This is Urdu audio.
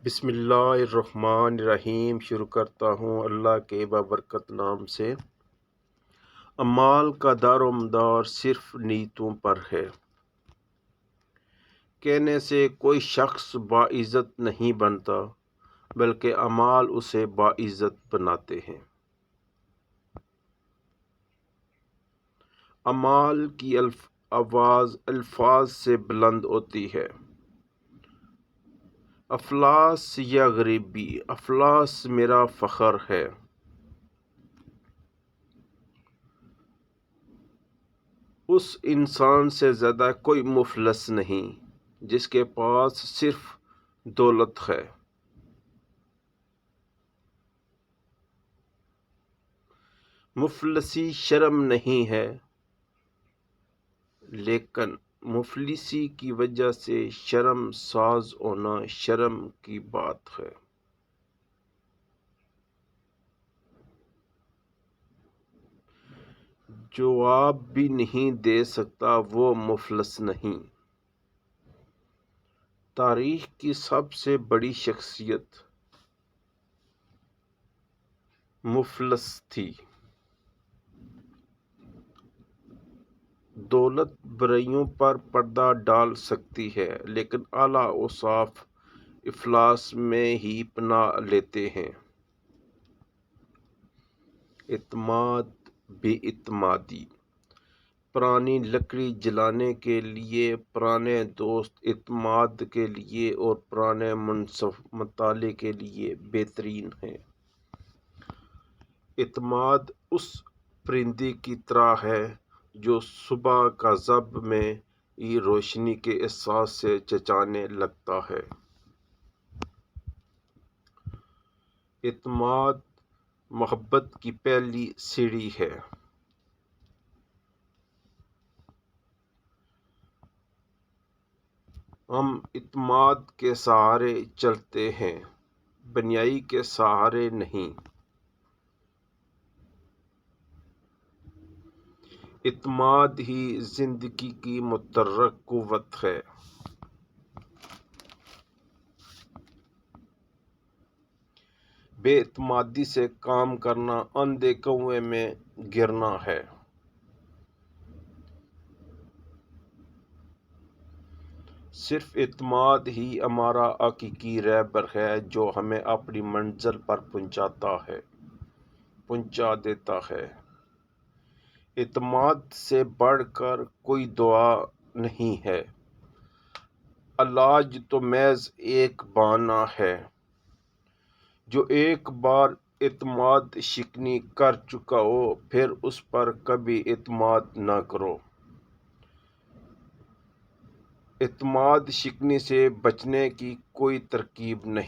بسم اللہ الرحمن الرحیم شروع کرتا ہوں اللہ کے بابرکت نام سے۔ اعمال کا دار و مدار صرف نیتوں پر ہے۔ کہنے سے کوئی شخص باعزت نہیں بنتا بلکہ اعمال اسے باعزت بناتے ہیں۔ اعمال کی آواز الفاظ سے بلند ہوتی ہے۔ افلاس یا غریبی، افلاس میرا فخر ہے۔ اس انسان سے زیادہ کوئی مفلس نہیں جس کے پاس صرف دولت ہے۔ مفلسی شرم نہیں ہے، لیکن مفلسی کی وجہ سے شرم ساز ہونا شرم کی بات ہے۔ جواب بھی نہیں دے سکتا وہ مفلس نہیں۔ تاریخ کی سب سے بڑی شخصیت مفلس تھی۔ دولت برائیوں پر پردہ ڈال سکتی ہے، لیکن اعلیٰ اوصاف افلاس میں ہی پناہ لیتے ہیں۔ اعتماد بے اعتمادی، پرانی لکڑی جلانے کے لیے پرانے دوست اعتماد کے لیے اور پرانے منصف مطالعے کے لیے بہترین ہیں۔ اعتماد اس پرندے کی طرح ہے جو صبح کا ضب میں ہی روشنی کے احساس سے چہچہانے لگتا ہے۔ اعتماد محبت کی پہلی سیڑھی ہے۔ ہم اعتماد کے سہارے چلتے ہیں، بنائی کے سہارے نہیں۔ اعتماد ہی زندگی کی متحرک قوت ہے۔ بے اعتمادی سے کام کرنا اندھے کنویں میں گرنا ہے۔ صرف اعتماد ہی ہمارا حقیقی رہبر ہے جو ہمیں اپنی منزل پر پہنچا دیتا ہے۔ اعتماد سے بڑھ کر کوئی دوا نہیں ہے۔ علاج تو محض ایک بہانہ ہے۔ جو ایک بار اعتماد شکنی کر چکا ہو پھر اس پر کبھی اعتماد نہ کرو۔ اعتماد شکنی سے بچنے کی کوئی ترکیب نہیں۔